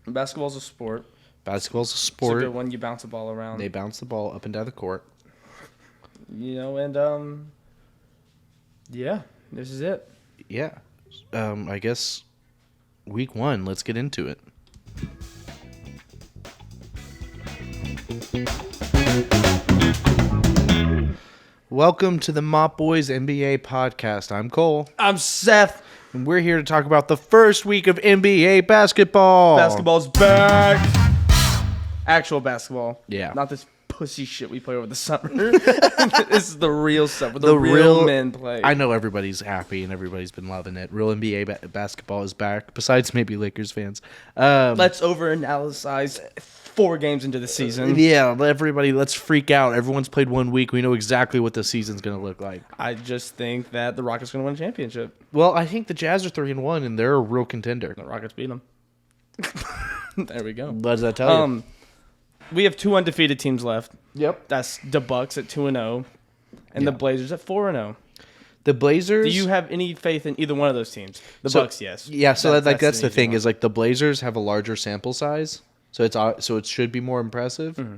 Basketball's a sport. Basketball's a sport. It's a good one. You bounce the ball around. They bounce the ball up and down the court. And yeah, this is it. Yeah. I guess week 1, let's get into it. Welcome to the Mop Boys NBA podcast. I'm Cole. I'm Seth. And we're here to talk about the first week of NBA basketball. Basketball's back. Actual basketball. Yeah. Not this pussy shit we play over the summer. This is the real stuff. Where the real men play. I know everybody's happy and everybody's been loving it. Real NBA basketball is back, besides maybe Lakers fans. Let's overanalyze 4 games into the season. Yeah, let's freak out. Everyone's played 1 week. We know exactly what the season's going to look like. I just think that the Rockets are going to win a championship. Well, I think the Jazz are 3-1, and they're a real contender. The Rockets beat them. There we go. What does that tell you? We have 2 undefeated teams left. Yep. That's the Bucks at 2-0, and the Blazers at 4-0. The Blazers. Do you have any faith in either one of those teams? The Bucks, yes. Yeah, so that's the thing one. is like the Blazers have a larger sample size, so it should be more impressive. Mm-hmm.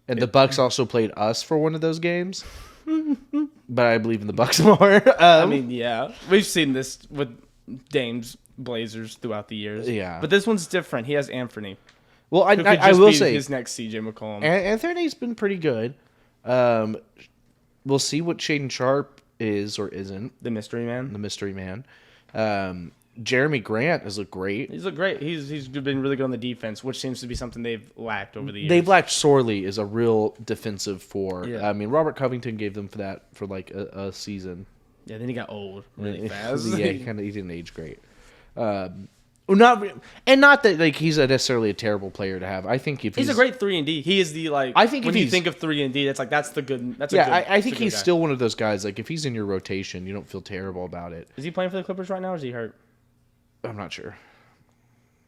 And the Bucks also played us for one of those games, but I believe in the Bucks more. I mean, yeah, we've seen this with Dame's Blazers throughout the years. Yeah, but this one's different. He has Anthony. Well, I will say his next CJ McCollum. Anthony's been pretty good. We'll see what Shaedon Sharp is or isn't. The mystery man. Jeremy Grant has looked great. He's looked great. He's been really good on the defense, which seems to be something they've lacked over the years. They've lacked sorely is a real defensive four. Yeah. I mean, Robert Covington gave them for like a season. Yeah, then he got old really fast. Yeah, he didn't age great. Not that like he's necessarily a terrible player to have. I think he's a great 3-and-D. He is the like. I think when you think of 3-and-D, that's the good. I think he's still one of those guys. Like if he's in your rotation, you don't feel terrible about it. Is he playing for the Clippers right now, or is he hurt? I'm not sure.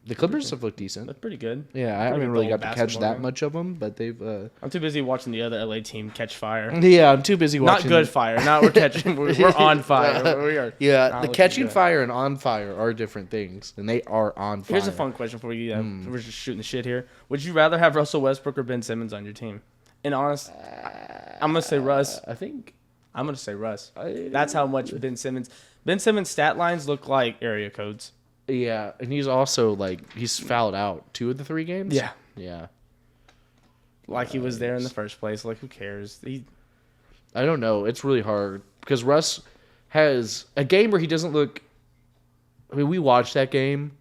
The Clippers have looked decent. That's pretty good. Yeah, I haven't really got to catch that much of them, but they've. I'm too busy watching the other LA team catch fire. Yeah, I'm too busy watching. Not good fire. Not we're catching. We're on fire. We are. Yeah, the catching fire and on fire are different things, and they are on fire. Here's a fun question for you. We're just shooting the shit here. Would you rather have Russell Westbrook or Ben Simmons on your team? And honest, I'm gonna say Russ. I'm gonna say Russ. That's how much Ben Simmons' stat lines look like area codes. Yeah, and he's also he's fouled out 2 of the 3 games. Yeah. Like he was there in the first place. Like who cares? I don't know. It's really hard because Russ has a game where he doesn't look. I mean, we watched that game.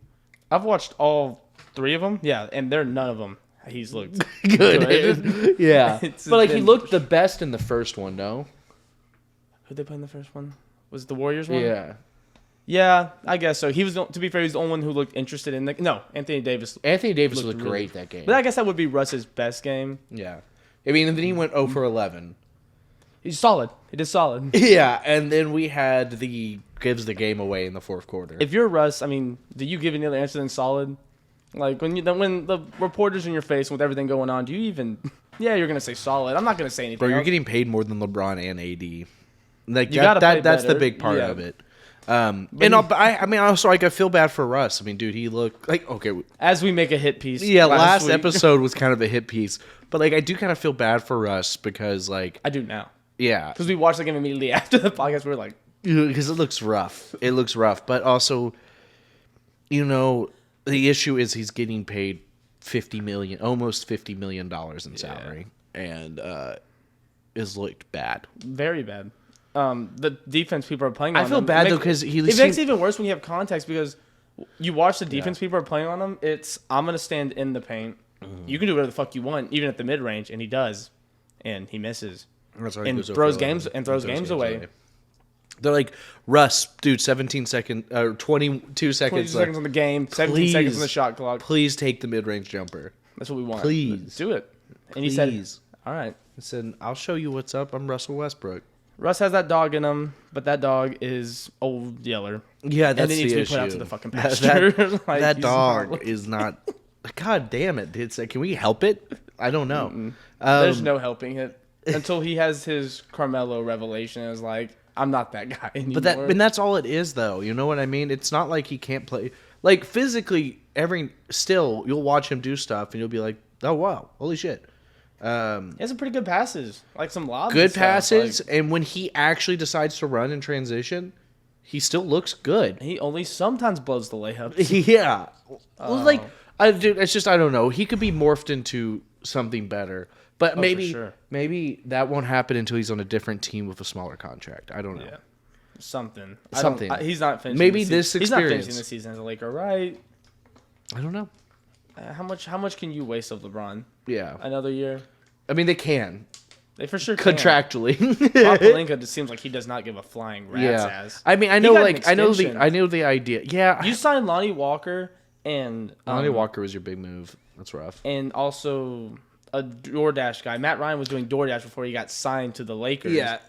I've watched all 3 of them. Yeah, and none of them. He's looked good. Yeah, but he looked the best in the first one. No. Who'd they play in the first one? Was it the Warriors one? Yeah. Yeah, I guess so. He was, to be fair, he's the only one who looked interested in Anthony Davis. Anthony Davis looked great that game. But I guess that would be Russ's best game. Yeah. I mean, and then he went 0 for 11. He's solid. He did solid. Yeah, and then we had gives the game away in the fourth quarter. If you're Russ, I mean, do you give any other answer than solid? Like when the reporter's in your face with everything going on, do you even? Yeah, you're gonna say solid. I'm not gonna say anything. Bro, you're else. getting paid more than LeBron and AD. Like you that's the big part of it. I feel bad for Russ. I mean, dude, he looked like okay. As we make a hit piece. Yeah, last episode was kind of a hit piece, but I do kind of feel bad for Russ because I do now. Yeah, because we watched the game immediately after the podcast. We were like, because it looks rough. It looks rough, but also, the issue is he's getting paid almost $50 million in salary, and is looked bad, very bad. The defense people are playing on I feel them. bad, though, because it makes it even worse when you have context, because you watch the defense people are playing on him. It's, I'm going to stand in the paint. Mm-hmm. You can do whatever the fuck you want, even at the mid-range, and he does. And he misses. And throws games away. They're like, Russ, dude, 22 seconds. 22 seconds on the game, 17 seconds on the shot clock. Please take the mid-range jumper. That's what we want. Please. Do it. And he said, all right. He said, I'll show you what's up. I'm Russell Westbrook. Russ has that dog in him, but that dog is old Yeller. Yeah, that's the issue. And it needs to be put out to the fucking pasture. That dog is not... God damn it. It's like, can we help it? I don't know. There's no helping it. Until he has his Carmelo revelation and is like, I'm not that guy anymore. But that's all it is, though. You know what I mean? It's not like he can't play. Like physically, you'll watch him do stuff and you'll be like, oh wow, holy shit. He has some pretty good passes, like some lobs. Good passes, and when he actually decides to run in transition, he still looks good. He only sometimes blows the layup. Yeah, like dude, it's just I don't know. He could be morphed into something better, but maybe that won't happen until he's on a different team with a smaller contract. I don't know. Yeah. Something. He's not finishing. Maybe this experience. He's not finishing the season as a Laker, right? I don't know. How much can you waste of LeBron? Yeah. Another year? I mean, they can. They for sure can. Contractually. Mop Boys just seems like he does not give a flying rat's ass. I mean, I know the idea. Yeah. You signed Lonnie Walker and Lonnie Walker was your big move. That's rough. And also a DoorDash guy. Matt Ryan was doing DoorDash before he got signed to the Lakers. Yeah.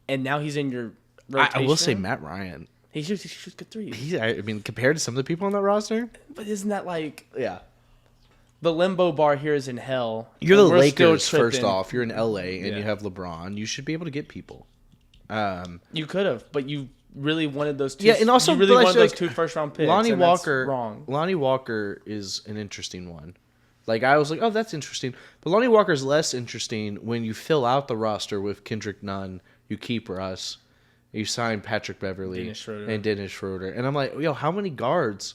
And now he's in your rotation. I will say Matt Ryan. He shoots good threes. I mean, compared to some of the people on that roster. But isn't that like... Yeah. The limbo bar here is in hell. You're the Lakers, first off. You're in L.A. and you have LeBron. You should be able to get people. You could have, but you really wanted those two. Yeah, and also you really wanted those 2 first-round picks. Lonnie Walker, that's wrong. Lonnie Walker is an interesting one. Like, I was like, oh, that's interesting. But Lonnie Walker is less interesting when you fill out the roster with Kendrick Nunn, you keep Russ, you sign Patrick Beverly, and Dennis Schroeder. And I'm like, yo, how many guards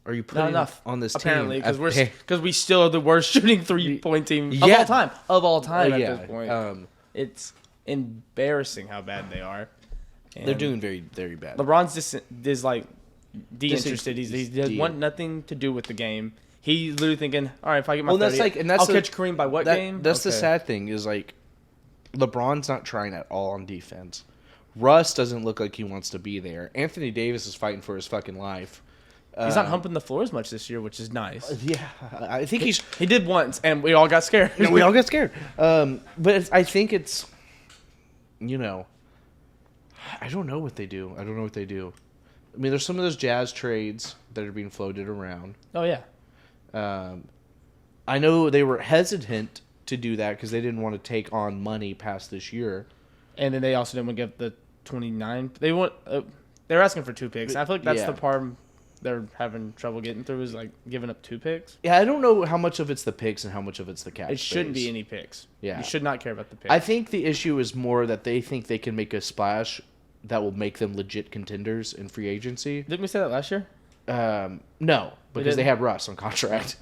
are you putting on this apparently, team? Apparently, because we still are the worst shooting 3-point team of all time at this point. It's embarrassing how bad they are. And they're doing very, very bad. LeBron's is like de-interested. He want nothing to do with the game. He's literally thinking, all right, if I get my 30, I'll catch Kareem by what game? That's the sad thing is like LeBron's not trying at all on defense. Russ doesn't look like he wants to be there. Anthony Davis is fighting for his fucking life. He's not humping the floor as much this year, which is nice. Yeah, I think he did once, and we all got scared. We all got scared. But I think it's, I don't know what they do. I mean, there's some of those Jazz trades that are being floated around. Oh yeah. I know they were hesitant to do that because they didn't want to take on money past this year. And then they also didn't want to give the 29. They're asking for 2 picks. I feel like that's the part they're having trouble getting through is like giving up 2 picks. Yeah, I don't know how much of it's the picks and how much of it's the cap. It shouldn't be any picks. Yeah, you should not care about the picks. I think the issue is more that they think they can make a splash that will make them legit contenders in free agency. Didn't we say that last year? No, because they have Russ on contract.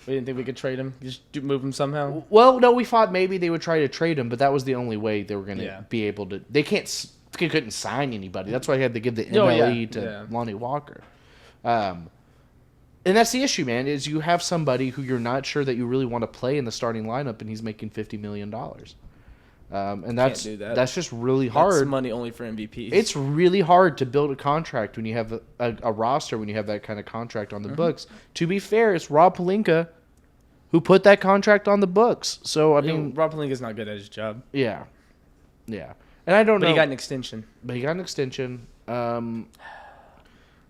We didn't think we could trade him, just move him somehow. Well, no, we thought maybe they would try to trade him, but that was the only way they were going to be able to. They couldn't sign anybody. That's why I had to give the MLE to Lonnie Walker. And that's the issue, man, is you have somebody who you're not sure that you really want to play in the starting lineup, and he's making $50 million. And that's just really hard. That's money only for MVPs. It's really hard to build a contract when you have a roster, when you have that kind of contract on the books. To be fair, it's Rob Pelinka who put that contract on the books. So, I mean... Rob Pelinka's not good at his job. Yeah. Yeah. And I don't know... But he got an extension.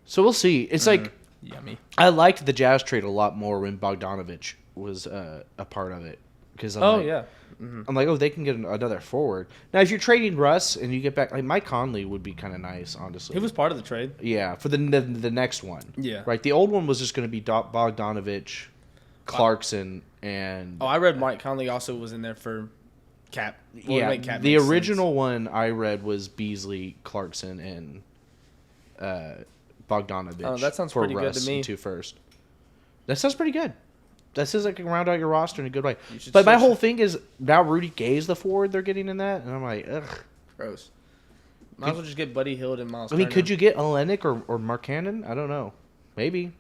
So we'll see. It's like... Yummy. I liked the Jazz trade a lot more when Bogdanovich was a part of it. Because I'm like, they can get another forward. Now, if you're trading Russ and you get back... Like, Mike Conley would be kind of nice, honestly. He was part of the trade. Yeah, for the next one. Yeah. Right, the old one was just going to be Bogdanovich, Clarkson, and... Oh, I read Mike Conley also was in there for Cap. Cap the original one I read was Beasley, Clarkson, and Bogdanovich. Oh, that sounds pretty good to me. 2 first. That sounds pretty good. That says I can round out your roster in a good way. But my whole thing is now Rudy Gay is the forward they're getting in that, and I'm like, ugh. Gross. Might as well just get Buddy Hield and Miles Turner. I mean, could you get Olenek or Mark Cannon? I don't know. Maybe.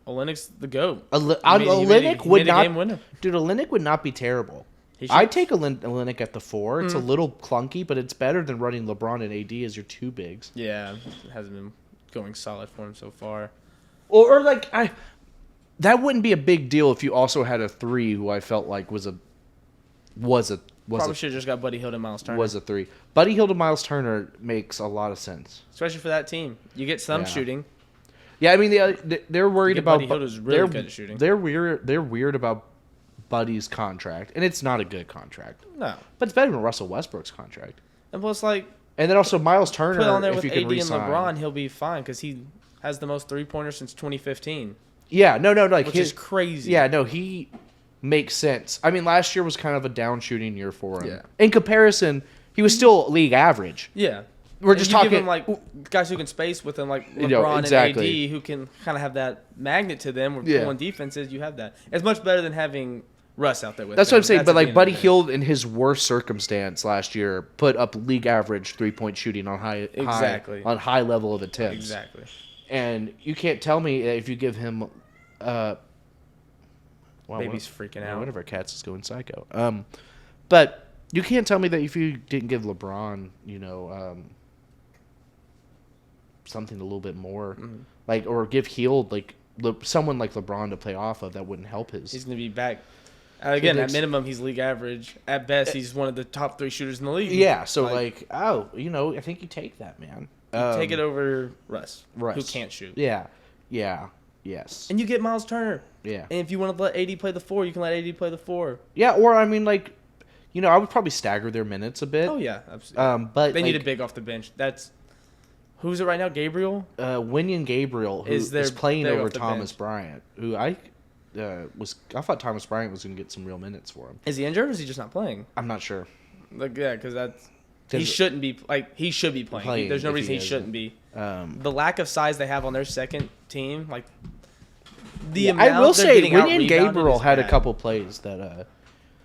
Olenek's the GOAT. Olenek would not. Dude, Olenek would not be terrible. I'd take Olenek at the 4. It's a little clunky, but it's better than running LeBron and AD as your 2 bigs. Yeah, it hasn't been going solid for him so far. Or like that wouldn't be a big deal if you also had a 3 who I felt like was a probably should have just got Buddy Hield and Miles Turner. Was a 3. Buddy Hield and Miles Turner makes a lot of sense, especially for that team. You get some shooting. Yeah, I mean they're worried about. Buddy Hield is really good at shooting. They're weird about Buddy's contract, and it's not a good contract. No, but it's better than Russell Westbrook's contract. And plus, and then also Miles Turner. Put on there if with you AD can and LeBron, he'll be fine because he has the most 3-pointers since 2015. Yeah, no, like which is crazy. Yeah, no, he makes sense. I mean, last year was kind of a down shooting year for him. Yeah. In comparison, he was still league average. Yeah. We're just talking give him, like, guys who can space with him, like LeBron and AD, who can kind of have that magnet to them. We're pulling defenses. You have that. It's much better than having Russ out there with That's them. what I'm saying. But, like, Buddy Hield, in his worst circumstance last year, put up league average 3-point shooting on high level of attempts. Exactly. And you can't tell me if you give him Baby's freaking out. One of our cats is going psycho. But you can't tell me that if you didn't give LeBron, something a little bit more, like, or give Hield someone like LeBron to play off of, that wouldn't help his. He's gonna be back. Again, at minimum, he's league average. At best, he's one of the top 3 shooters in the league. Yeah, so I think you take that, man. Take it over Russ, who can't shoot. Yeah, yes. And you get Miles Turner. Yeah. And if you want to let AD play the 4, you can let AD play the 4. Yeah, or I mean, I would probably stagger their minutes a bit. Oh yeah, absolutely. But they need a big off the bench. That's who's it right now? Gabriel. Winyan Gabriel, who is playing over Thomas Bryant, who I thought Thomas Bryant was going to get some real minutes for him. Is he injured or is he just not playing? I'm not sure. Because he shouldn't be he should be playing. There's no reason he shouldn't be. The lack of size they have on their second team, like I will say, Winyan Gabriel had a couple plays that.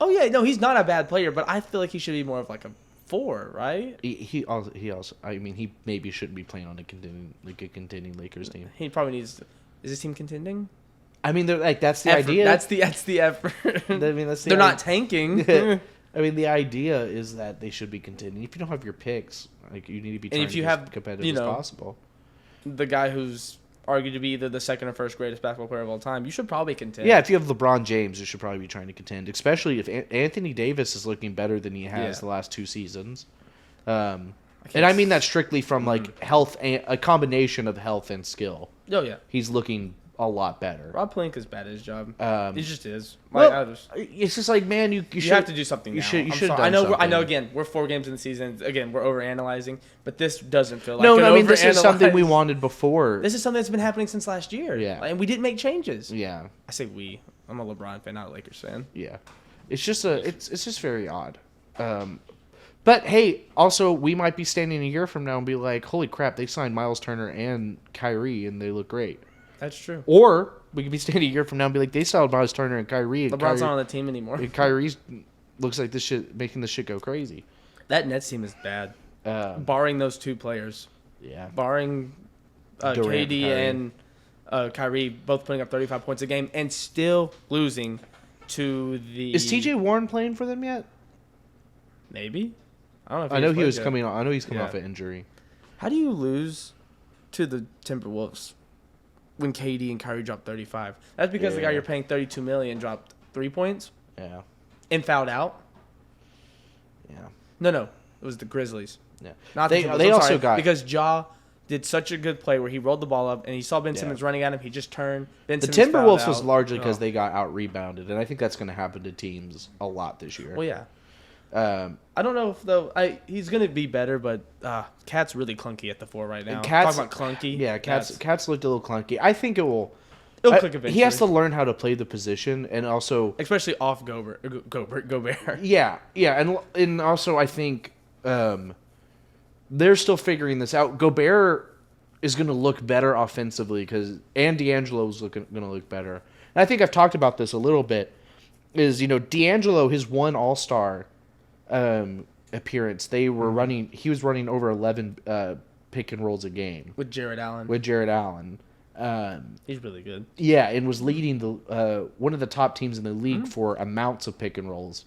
Oh yeah, no, he's not a bad player, but I feel like he should be more of like a 4, right? He also. I mean, he maybe shouldn't be playing on a contending Lakers team. He probably needs. Is his team contending? I mean, that's the idea. That's the effort. I mean, they're not tanking. I mean, the idea is that they should be contending. If you don't have your picks, you need to be trying to be as competitive as possible. The guy who's argued to be either the second or first greatest basketball player of all time, you should probably contend. Yeah, if you have LeBron James, you should probably be trying to contend, especially if Anthony Davis is looking better than he has the last 2 seasons. And I mean that strictly from health, and a combination of health and skill. Oh yeah, he's looking a lot better. Rob Pelinka's bad at his job. He just is. It's just like, man, you should have to do something. You should. I know. I know. Again, we're 4 games in the season. Again, we're overanalyzing, but this doesn't feel like no. I mean, this is something we wanted before. This is something that's been happening since last year. Yeah, and we didn't make changes. Yeah, I say we. I'm a LeBron fan, not a Lakers fan. Yeah, it's just it's just very odd. But hey, also we might be standing a year from now and be like, holy crap, they signed Miles Turner and Kyrie and they look great. That's true. Or we could be standing a year from now and be like, they signed Miles Turner and Kyrie. And LeBron's not on the team anymore. And Kyrie's looks like this shit, making this shit go crazy. That Nets team is bad. Barring those 2 players. Yeah. Barring KD and Kyrie both putting up 35 points a game and still losing to the... Is TJ Warren playing for them yet? Maybe. I don't know if I know he was coming on. I know he's coming off an injury. How do you lose to the Timberwolves when KD and Kyrie dropped 35? That's because the guy you're paying $32 million dropped 3 points. Yeah. And fouled out. Yeah. No. It was the Grizzlies. Yeah. Not the Timberwolves. They also got... Because Ja did such a good play where he rolled the ball up and he saw Ben Simmons running at him. He just turned. The Timberwolves was largely because they got out-rebounded, and I think that's going to happen to teams a lot this year. Well, yeah. I don't know if though he's gonna be better, but Cat's really clunky at the 4 right now. Talking about clunky. Yeah, Cat's looked a little clunky. I think it'll click eventually. He has to learn how to play the position, and also especially off Gobert. Yeah, and also I think they're still figuring this out. Gobert is going to look better offensively and D'Angelo's going to look better. And I think I've talked about this a little bit. Is D'Angelo, his one All-Star appearance, he was running over 11 pick and rolls a game with Jared Allen. He's really good. Yeah, and was leading the one of the top teams in the league for amounts of pick and rolls.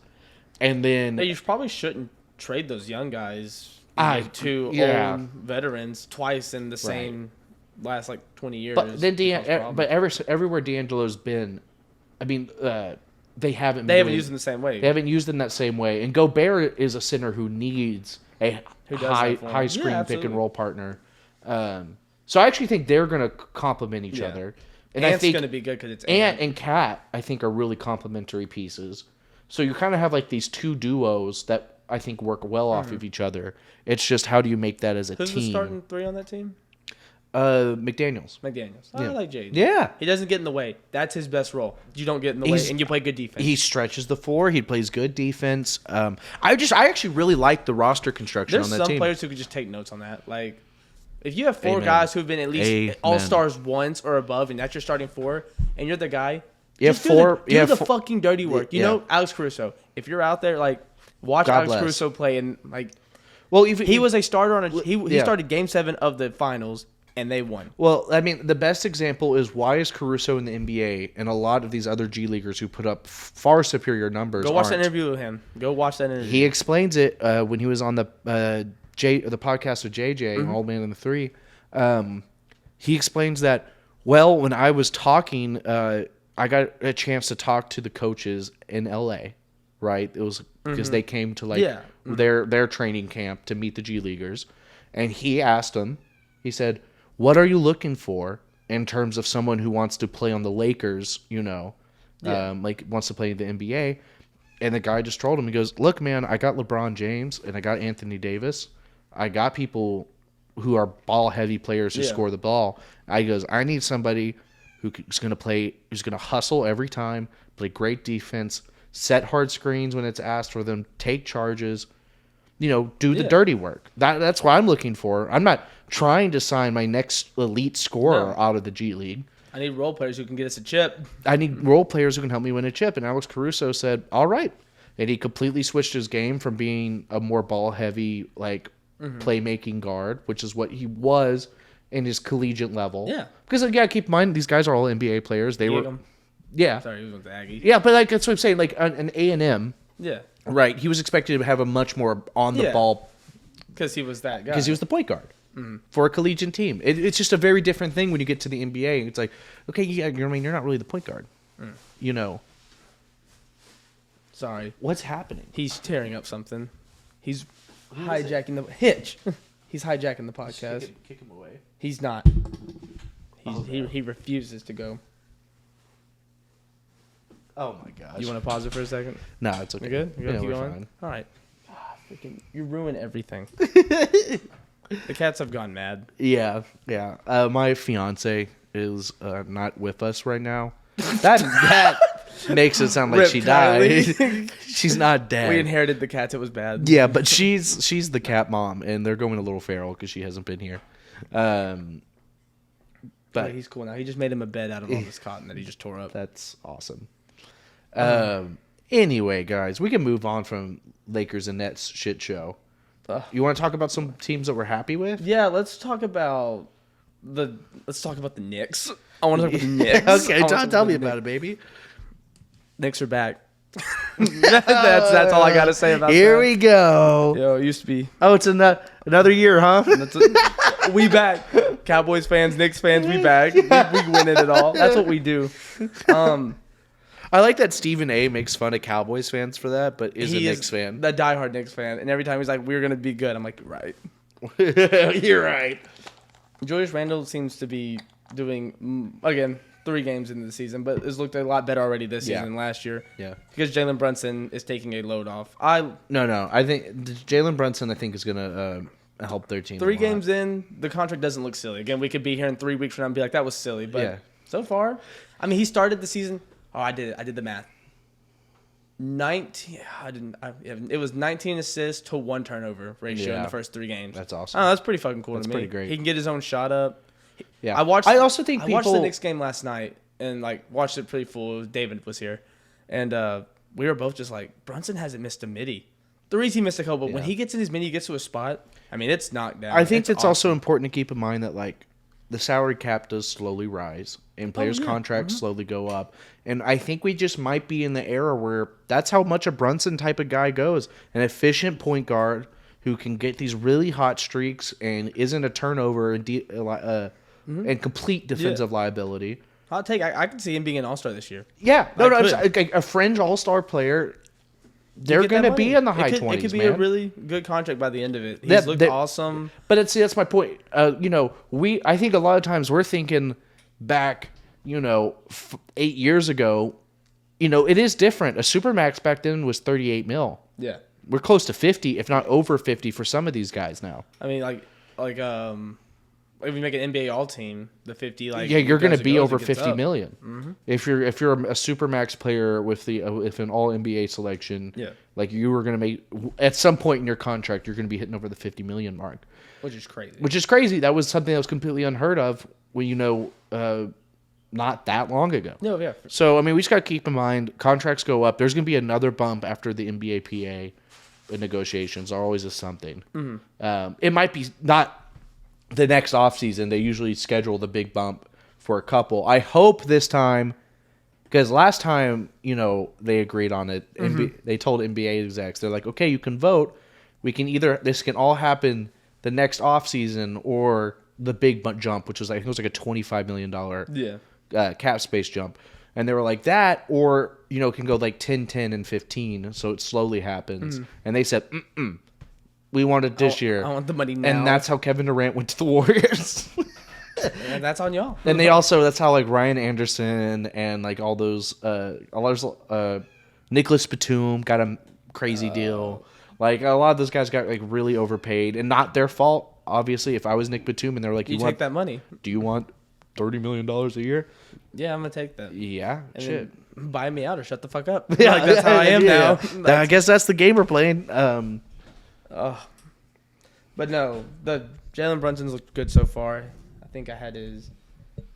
And then you probably shouldn't trade those young guys to old veterans twice in the same last 20 years. But then everywhere D'Angelo's been, I mean. They haven't used in the same way. They haven't used in that same way. And Gobert is a center who needs a high screen pick and roll partner. So I actually think they're going to complement each other. And I think going to be good because it's Ant and Cat, I think, are really complementary pieces. So you kind of have these 2 duos that I think work well off of each other. It's just how do you make that as a team? Who's the starting 3 on that team? McDaniels. I like Jaden. Yeah. He doesn't get in the way. That's his best role. You don't get in the way, and you play good defense. He stretches the floor. He plays good defense. I actually really like the roster construction on that team. There's some players who could just take notes on that. Like, if you have four guys who've been at least all-stars once or above, and that's your starting four, and you're the guy, do the fucking dirty work. You know, Alex Caruso. If you're out there, like, watch Alex Caruso play, and, like, well, he was a starter on he started Game 7 of the finals, and they won. Well, I mean, the best example is why is Caruso in the NBA and a lot of these other G Leaguers who put up far superior numbers. Go watch that interview with him. He explains it when he was on the podcast with JJ, Old Man in the Three. He explains that, well, when I was talking, I got a chance to talk to the coaches in LA, right? It was because they came to their training camp to meet the G Leaguers, and he asked them, he said, what are you looking for in terms of someone who wants to play on the Lakers, like wants to play in the NBA? And the guy just told him, he goes, look, man, I got LeBron James and I got Anthony Davis. I got people who are ball-heavy players who score the ball. He goes, I need somebody who's going to hustle every time, play great defense, set hard screens when it's asked for them, take charges, do the dirty work. That's what I'm looking for. I'm not trying to sign my next elite scorer out of the G League. I need role players who can get us a chip. I need role players who can help me win a chip. And Alex Caruso said, all right. And he completely switched his game from being a more ball-heavy, like, playmaking guard, which is what he was in his collegiate level. Yeah. Because, keep in mind, these guys are all NBA players. They were... Yeah. Sorry, he was with the Aggie. Yeah, but, like, that's what I'm saying. Like, an A&M... Yeah. Right. He was expected to have a much more on-the-ball... Because he was that guy. Because he was the point guard for a collegiate team. It's just a very different thing when you get to the NBA. It's like, okay, you're not really the point guard. Sorry. What's happening? He's tearing up something. He's hijacking the... Hitch. He's hijacking the podcast. Kick him away. He's not. He refuses to go. Oh my gosh. You want to pause it for a second? No, it's okay. You good? You keep we're going? fine. All right. You ruin everything. The cats have gone mad. Yeah. My fiance is not with us right now. That makes it sound like Rip she died. She's not dead. We inherited the cats. It was bad. Yeah, but she's the cat mom, and they're going a little feral because she hasn't been here. But he's cool now. He just made him a bed out of all this cotton that he just tore up. That's awesome. Anyway, guys, we can move on from Lakers and Nets shit show. You want to talk about some teams that we're happy with? Yeah, let's talk about the Knicks. I want to talk about the Knicks. Okay, tell me about it, baby. Knicks are back. that's all I gotta say about Here that. we go. Yo, it used to be. Oh, it's another year, huh? We back. Cowboys fans, Knicks fans, we back. We winning it all. That's what we do. I like that Stephen A. makes fun of Cowboys fans for that, but is a Knicks fan. The diehard Knicks fan. And every time he's like, we're going to be good. I'm like, you're right. You're right. Julius Randle seems to be doing, again, 3 games into the season, but it's looked a lot better already this season than last year. Yeah. Because Jalen Brunson is taking a load off. No. I think Jalen Brunson, is going to help their team. 3 games in, the contract doesn't look silly. Again, we could be here in 3 weeks from now and be like, that was silly. But so far, I mean, he started the season. Oh, I did it. I did the math. 19. It was 19 assists to 1 turnover ratio in the first 3 games. That's awesome. Oh, that's pretty fucking cool. That's to me. pretty great. He can get his own shot up. Yeah. I watched the Knicks game last night and watched it pretty full. David was here, and we were both just like, Brunson hasn't missed a midi. Threes he missed a couple, but when he gets in his midi, he gets to a spot. I mean, it's knocked down. I think it's awesome. Also important to keep in mind that the salary cap does slowly rise and players' contracts slowly go up. And I think we just might be in the era where that's how much a Brunson type of guy goes. An efficient point guard who can get these really hot streaks and isn't a turnover and complete defensive liability. Hot take. I can see him being an all-star this year. Yeah. A fringe all-star player. They're going to be in the high 20s, It could be a really good contract by the end of it. He's looked awesome. But that's my point. I think a lot of times we're thinking back, 8 years ago, it is different. A Supermax back then was $38 million. Yeah. We're close to 50, if not over 50 for some of these guys now. I mean, if we make an NBA All Team, the 50 you're going to be over 50 million. Mm-hmm. If you're a supermax player with if an All NBA selection, like you were going to make at some point in your contract, you're going to be hitting over the 50 million mark, which is crazy. That was something that was completely unheard of when not that long ago. No, yeah. So I mean, we just got to keep in mind contracts go up. There's going to be another bump after the NBA PA negotiations. There always is something. Mm-hmm. It might be not the next offseason. They usually schedule the big bump for a couple. I hope this time, because last time, they agreed on it. Mm-hmm. They told NBA execs, they're like, okay, you can vote. This can all happen the next offseason or the big jump, which was I think it was like a $25 million cap space jump. And they were like that, or, it can go like 10, 10, and 15, so it slowly happens. Mm-hmm. And they said, we want it this year. I want the money now. And that's how Kevin Durant went to the Warriors. And that's on y'all. And that's how like Ryan Anderson and like all those, Nicholas Batum got a crazy deal. Like a lot of those guys got like really overpaid, and not their fault. Obviously, if I was Nick Batum and they're like, you take that money. Do you want $30 million a year? Yeah, I'm gonna take that. Yeah, and shit. Buy me out or shut the fuck up. Yeah, like, that's how I am now. I guess that's the game we're playing. But no, the Jalen Brunson's looked good so far. I think I had his.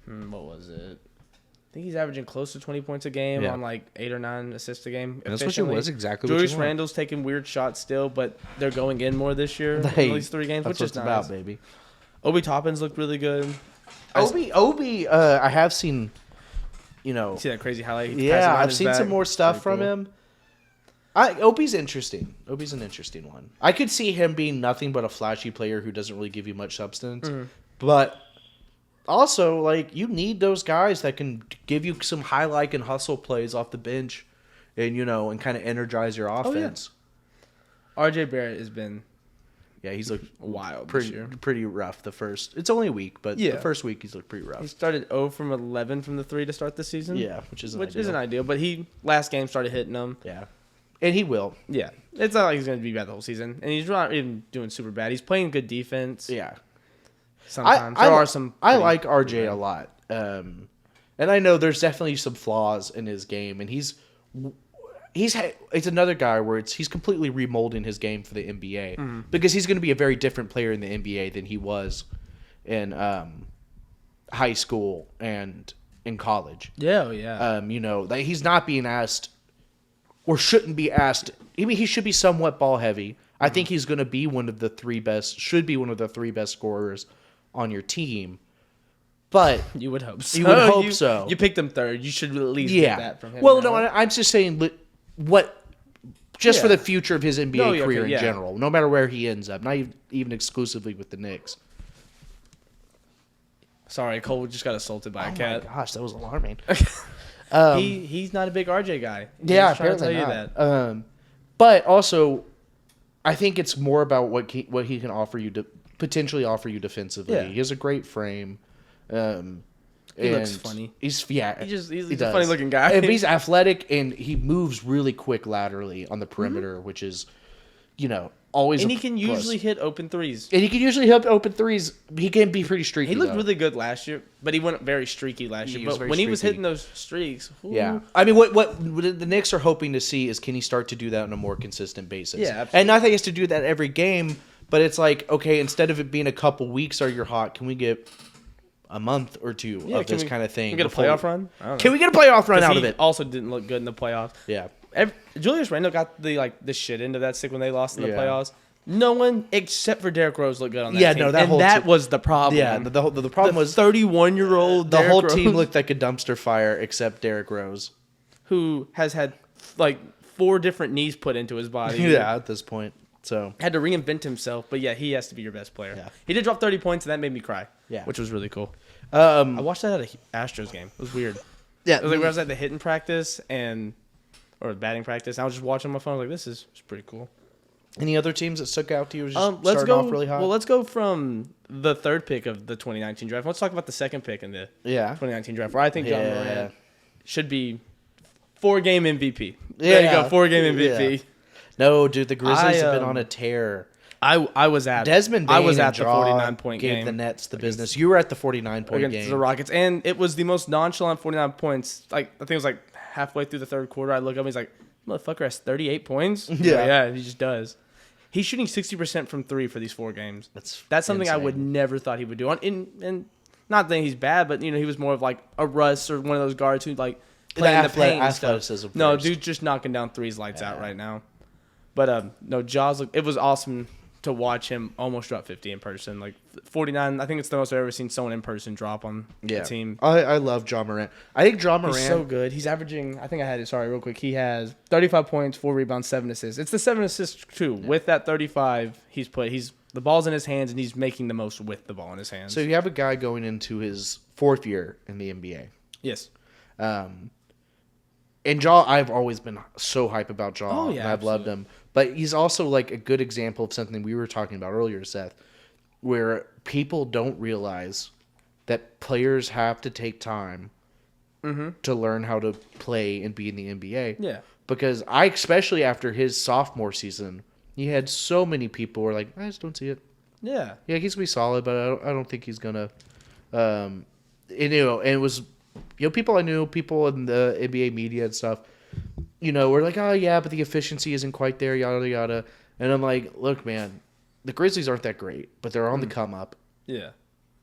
What was it? I think he's averaging close to 20 points a game on like 8 or 9 assists a game. And that's what it was exactly. Julius Randle's taking weird shots still, but they're going in more this year. At least 3 games, which is nice. About, baby. Obi Toppin's looked really good. Obi, I have seen. See that crazy highlight? I've seen some more stuff from him. Obi's interesting. Obi's an interesting one. I could see him being nothing but a flashy player who doesn't really give you much substance. Mm-hmm. But also, like, you need those guys that can give you some highlight and hustle plays off the bench and, and kind of energize your offense. Oh, yeah. RJ Barrett has been... Yeah, he's looked wild pretty rough the first... It's only a week, but the first week he's looked pretty rough. He started 0 from 11 from the 3 to start the season. Yeah, which isn't ideal. But last game started hitting them. Yeah. And he will. Yeah. It's not like he's going to be bad the whole season. And he's not even doing super bad. He's playing good defense. Yeah. Sometimes. I like RJ a lot. And I know there's definitely some flaws in his game. And he's another guy where he's completely remolding his game for the NBA. Because he's going to be a very different player in the NBA than he was in high school and in college. Yeah, yeah. He's not being asked... or shouldn't be asked. I mean, he should be somewhat ball heavy. I think he's going to be one of the 3 best scorers on your team. But you would hope so. You would hope so. You picked him 3rd. You should at least get that from him. Well, no, I'm just saying for the future of his NBA career in general, no matter where he ends up, not even exclusively with the Knicks. Sorry, Cole just got assaulted by a cat. Oh my gosh, that was alarming. He's not a big RJ guy. Yeah, apparently not. That. But also, I think it's more about what he can offer you potentially offer you defensively. Yeah. He has a great frame. He looks funny. He's a funny looking guy. And he's athletic and he moves really quick laterally on the perimeter, which is, always. And he can usually hit open threes. And he can usually hit open threes. He can be pretty streaky. He looked really good last year, but he went very streaky last year. But when he was hitting those streaks, yeah. I mean, what the Knicks are hoping to see is can he start to do that on a more consistent basis? Yeah, absolutely. And not that he has to do that every game, but it's like, okay, instead of it being a couple weeks or you're hot, can we get a month or 2 of this kind of thing? Can we get a playoff run? Can we get a playoff run out of it? Also didn't look good in the playoffs. Yeah. Julius Randle got the shit into that stick when they lost in the playoffs. No one except for Derrick Rose looked good on that team. That was the problem. Yeah, the problem was 31-year-old the whole team looked like a dumpster fire except Derrick Rose, who has had like 4 different knees put into his body. Yeah, at this point. So had to reinvent himself, but yeah, he has to be your best player. Yeah. He did drop 30 points, and that made me cry. Yeah, which was really cool. I watched that at an Astros game. It was weird. Yeah, it was like where I was at the hitting practice or batting practice. And I was just watching my phone. I was like, this is pretty cool. Any other teams that stuck out to you? Starting off really hot? Well, let's go from the 3rd pick of the 2019 draft. Let's talk about the 2nd pick in the 2019 draft, where I think John Morant should be 4-game MVP. There you go, 4-game MVP. Yeah. No, dude, the Grizzlies have been on a tear. I was at Desmond. I was Bane at and the Jaw 49-point gave game. the Nets the business. You were at the 49-point against game. the Rockets, and it was the most nonchalant 49 points. Like I think it was like halfway through the third quarter. I look up, he's like, "Motherfucker has 38 points." Yeah, he just does. He's shooting 60% from 3 for these 4 games. That's something insane. I would never thought he would do. And not that he's bad, but he was more of like a Russ or one of those guards who like playing the paint and stuff. Athleticism. No, first. dude, just knocking down threes, lights out right now. But no, Jaws. It was awesome to watch him almost drop 50 in person. Like 49, I think it's the most I've ever seen someone in person drop on the team. I love Ja Morant. I think Ja Morant. He's so good. He's averaging, I think I had it, sorry, real quick. He has 35 points, 4 rebounds, 7 assists. It's the 7 assists, too. Yeah. With that 35, the ball's in his hands, and he's making the most with the ball in his hands. So you have a guy going into his 4th year in the NBA. Yes. And Ja, I've always been so hype about Ja. Oh, yeah, and I've loved him. But he's also like a good example of something we were talking about earlier, Seth, where people don't realize that players have to take time to learn how to play and be in the NBA. Yeah. Because especially after his sophomore season, he had so many people who were like, I just don't see it. Yeah. Yeah, he's going to be solid, but I don't think he's going to. And it was, people I knew, people in the NBA media and stuff, were like, oh, yeah, but the efficiency isn't quite there, yada, yada. And I'm like, look, man, the Grizzlies aren't that great, but they're on the come up. Yeah.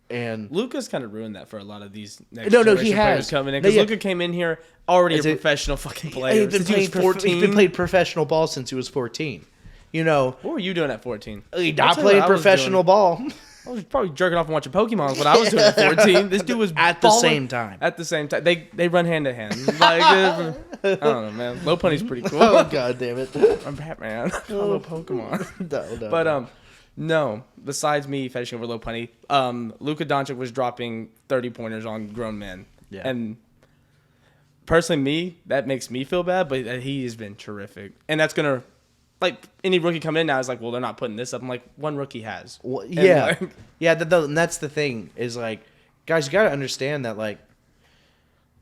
And Luka's kind of ruined that for a lot of these next he generation has players coming in. Because Luka came in here already a professional fucking player. He's been playing professional ball since he was 14. What were you doing at 14? Not playing professional ball. I was probably jerking off and watching Pokemon is what I was doing at 14. This dude was at the same time. At the same time. They run hand in hand. Like, I don't know, man. Low Punny's pretty cool. Oh, God damn it. I'm Batman. I love Pokemon. No. But, no. Besides me fetishing over Low Punny, Luka Doncic was dropping 30-pointers on grown men. Yeah. And personally, that makes me feel bad, but he has been terrific. And that's going to... Like, any rookie coming in now is like, well, they're not putting this up. I'm like, one rookie has. Well, yeah. And that's the thing is, like, guys, you got to understand that, like,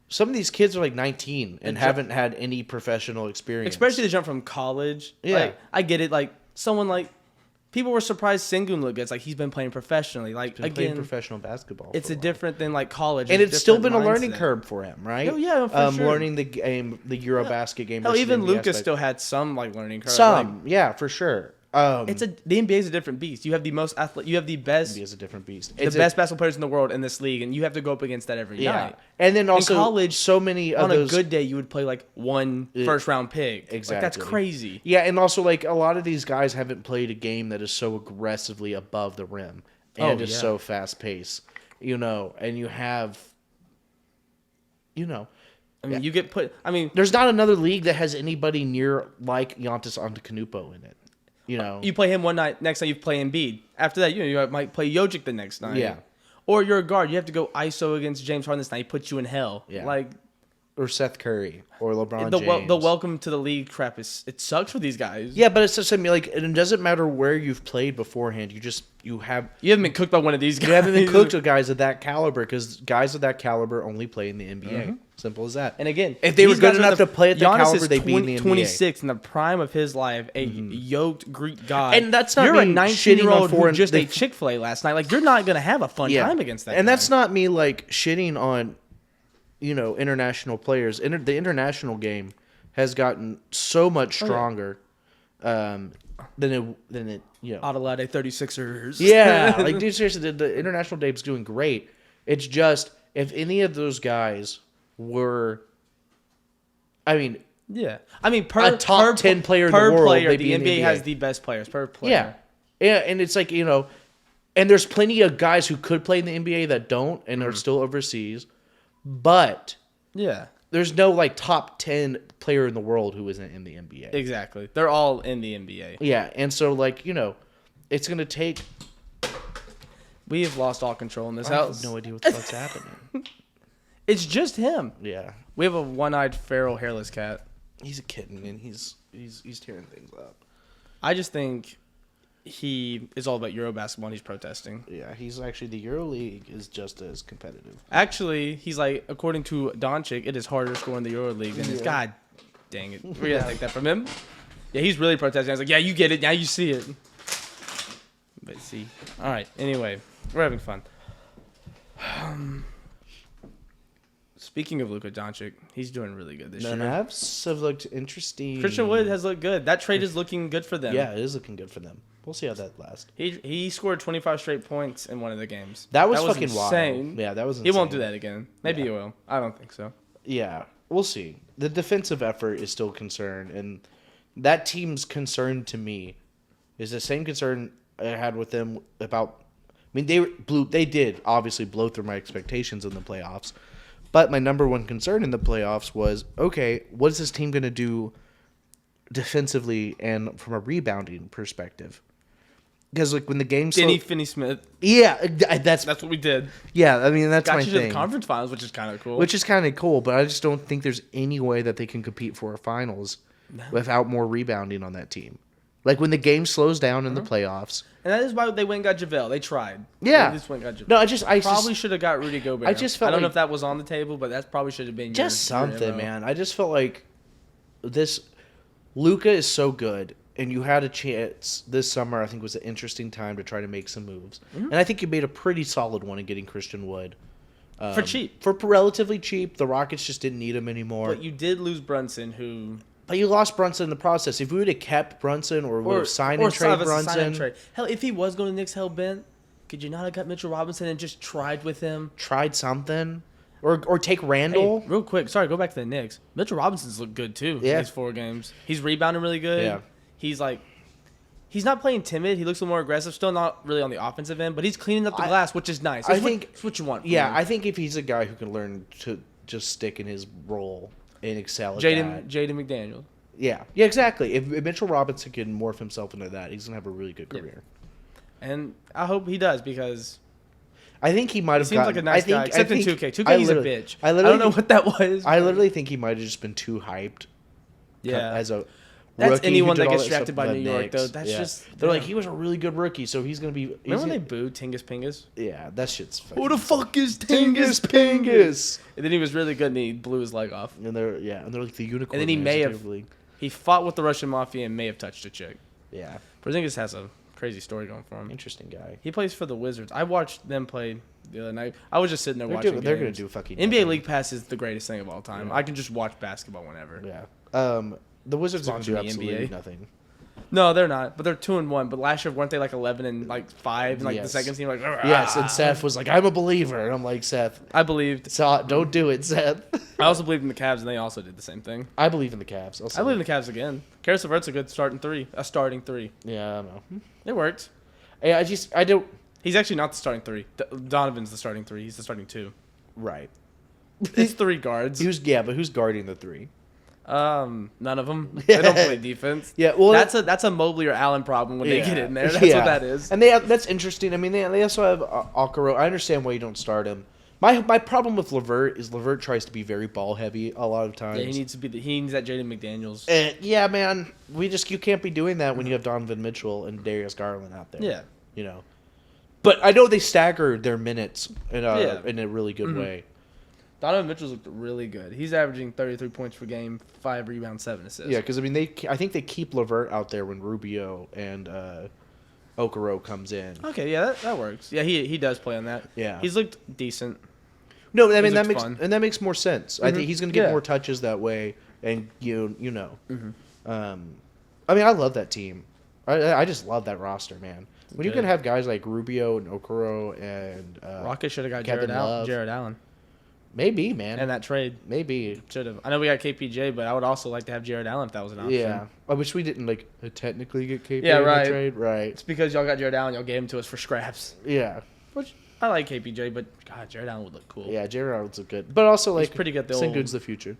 some of these kids are, like, 19 and haven't had any professional experience. Especially the jump from college. Yeah. Like, I get it. Like, someone like... People were surprised Sengun looked good. It's like, he's been playing professionally. Like, playing professional basketball. It's a different than, like, college. And it's still been a learning curve for him, right? Oh, yeah, for sure. Learning the game, the Eurobasket game. Hell, even Lucas still had some, like, learning curve. Yeah, for sure. The NBA is a different beast. You have the most you have the best. NBA is a different beast. The best basketball players in the world in this league, and you have to go up against that every night. And then also in college, so many of on those, a good day, you would play like one first round pick. Exactly, like, that's crazy. Yeah, and also like a lot of these guys haven't played a game that is so aggressively above the rim and is so fast paced. And you have, I mean, you get put. I mean, there's not another league that has anybody near like Giannis Antetokounmpo in it. You play him one night, next night you play Embiid. After that, you might play Jokic the next night. Yeah. Or you're a guard. You have to go ISO against James Harden this night. He puts you in hell. Yeah. Like, or Seth Curry or LeBron James. The welcome to the league crap it sucks for these guys. Yeah, but it's just, I mean, like, it doesn't matter where you've played beforehand. You haven't been cooked by one of these guys. You haven't been cooked with guys of that caliber because guys of that caliber only play in the NBA. Mm-hmm. Simple as that. And again, if they were good enough to play at the caliber, they'd be in the NBA. 26 in the prime of his life, a yoked Greek god. And that's not you're a 19-year-old who just ate Chick-fil-A last night. Like, you're not going to have a fun time against that. And that's not me like shitting on, international players. The international game has gotten so much stronger than it. Adelaide 36ers. Yeah, like, dude, seriously, the international game's doing great. It's just if any of those guys were, per a top 10 player in the world, player, the NBA has the best players per player. Yeah, and it's like, and there's plenty of guys who could play in the NBA that don't and are still overseas, but there's no like top 10 player in the world who isn't in the NBA. Exactly, they're all in the NBA. Yeah, and so like it's gonna take. We have lost all control in this house. I have no idea what the fuck's happening. It's just him. Yeah. We have a one-eyed, feral, hairless cat. He's a kitten, and he's tearing things up. I just think he is all about Eurobasketball, and he's protesting. Yeah, he's actually, the EuroLeague is just as competitive. Actually, he's like, according to Doncic, it is harder to score in the EuroLeague than it's. God dang it. We're going to take that from him. Yeah, he's really protesting. I was like, yeah, you get it. Now you see it. But see. All right. Anyway, we're having fun. Speaking of Luka Doncic, he's doing really good this year. The Mavs have looked interesting. Christian Wood has looked good. That trade is looking good for them. Yeah, it is looking good for them. We'll see how that lasts. He scored 25 straight points in one of the games. That was fucking insane. Wild. Yeah, that was insane. He won't do that again. Maybe he will. I don't think so. Yeah, we'll see. The defensive effort is still a concern, and that team's concern to me is the same concern I had with them about. I mean, they did obviously blow through my expectations in the playoffs, but my number one concern in the playoffs was, okay, what is this team going to do defensively and from a rebounding perspective? Because when the game Finney-Smith. Yeah, that's what we did. Yeah, I mean that's got my you thing. To the conference finals, which is kind of cool. But I just don't think there's any way that they can compete for a finals without more rebounding on that team. Like when the game slows down in the playoffs. And that is why they went and got JaVale. They tried. Yeah. They just went and got JaVale. No, I probably should have got Rudy Gobert. I just felt I don't know if that was on the table, but that probably should have been just something, man. I just felt like this Luka is so good. And you had a chance this summer, I think, was an interesting time to try to make some moves. Mm-hmm. And I think you made a pretty solid one in getting Christian Wood. For cheap. For relatively cheap. The Rockets just didn't need him anymore. But you did lose Brunson, who... But you lost Brunson in the process. If we would have kept Brunson or would have signed and traded Brunson... Hell, if he was going to Knicks hell-bent, could you not have got Mitchell Robinson and just tried with him? Tried something? Or take Randall? Hey, real quick. Sorry, go back to the Knicks. Mitchell Robinson's looked good, too, in these 4 games. He's rebounding really good. Yeah. He's not playing timid. He looks a little more aggressive. Still not really on the offensive end, but he's cleaning up the glass, which is nice. That's what you want. Yeah, I think if he's a guy who can learn to just stick in his role and excel at Jaden McDaniel. Yeah, exactly. If Mitchell Robinson can morph himself into that, he's going to have a really good career. Yeah. And I hope he does because... I think he might have seems like a nice guy, except in 2K. 2K, he's a bitch. I don't know what that was. I literally think he might have just been too hyped. Yeah. As a... That's anyone that gets drafted by New York, though. That's just... They're like, he was a really good rookie, so he's going to be... Remember when they booed Tingus Pingus? Yeah, that shit's fucking... Who the fuck is Tingus Pingus? And then he was really good, and he blew his leg off. And they're like the unicorn. And then he may have... He fought with the Russian Mafia and may have touched a chick. Yeah. Porzingis has a crazy story going for him. Interesting guy. He plays for the Wizards. I watched them play the other night. I was just sitting there watching They're going to do fucking... NBA League Pass is the greatest thing of all time. Yeah. I can just watch basketball whenever. Yeah. The Wizards don't do absolutely nothing. No, they're not. But they're 2-1. But last year, weren't they 11 and 5? And the second team yes. And Seth was like, I'm a believer. And I'm like, Seth, I believed. So don't do it, Seth. I also believed in the Cavs, and they also did the same thing. I believe in the Cavs. I believe in the Cavs again. Karis LeVert's a good starting three. Yeah, I know. It worked. Hey, I don't. He's actually not the starting 3. Donovan's the starting 3. He's the starting 2. Right. It's 3 guards. But who's guarding the 3? None of them. They don't play defense. Yeah, well, that's a Mobley or Allen problem when they get in there. That's what that is. And that's interesting. I mean, they also have Okoro. I understand why you don't start him. My problem with LeVert is LeVert tries to be very ball heavy a lot of times. Yeah, he needs that Jaden McDaniels. Yeah, man, you can't be doing that when you have Donovan Mitchell and Darius Garland out there. Yeah, you know. But I know they staggered their minutes in a really good way. Donovan Mitchell's looked really good. He's averaging 33 points per game, 5 rebounds, 7 assists. Yeah, because I mean, I think they keep LeVert out there when Rubio and Okoro comes in. Okay, yeah, that works. Yeah, he does play on that. Yeah, he's looked decent. No, I mean that makes more sense. I think he's going to get more touches that way, and you know. I mean, I love that team. I just love that roster, man. When you can have guys like Rubio and Okoro and Rockets should have got Jared Allen. Maybe, man. And that trade. Maybe. Should have. I know we got KPJ, but I would also like to have Jared Allen if that was an option. Yeah. I wish we didn't, technically get KPJ in the trade. Right. It's because y'all got Jared Allen, y'all gave him to us for scraps. Yeah. Which, I like KPJ, but, God, Jared Allen would look cool. Yeah, Jared Allen would look good. But also, he's pretty good. Sengun's the future.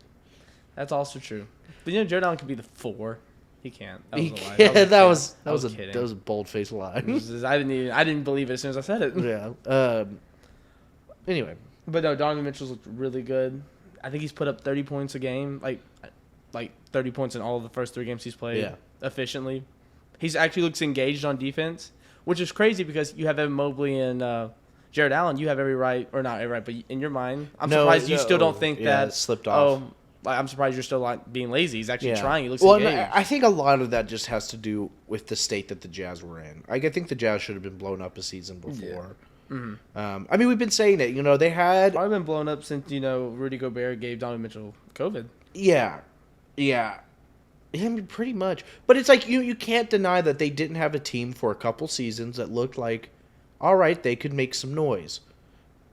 That's also true. But, Jared Allen could be the 4. He can't. That was a lie. Yeah, that was a bold-faced lie. I didn't believe it as soon as I said it. Yeah. Anyway. But no, Donovan Mitchell's looked really good. I think he's put up 30 points a game, like 30 points in all of the first 3 games he's played efficiently. He's actually looks engaged on defense, which is crazy because you have Evan Mobley and Jared Allen. You have every right, or not every right, but in your mind, I'm surprised you still don't think that slipped off. Like, I'm surprised you're still being lazy. He's actually trying. He looks well, engaged. I think a lot of that just has to do with the state that the Jazz were in. I think the Jazz should have been blown up a season before. Yeah. Mm-hmm. I mean, we've been saying it. They had... Probably been blown up since, Rudy Gobert gave Donovan Mitchell COVID. Yeah. I mean, pretty much. But it's like, you can't deny that they didn't have a team for a couple seasons that looked like, all right, they could make some noise.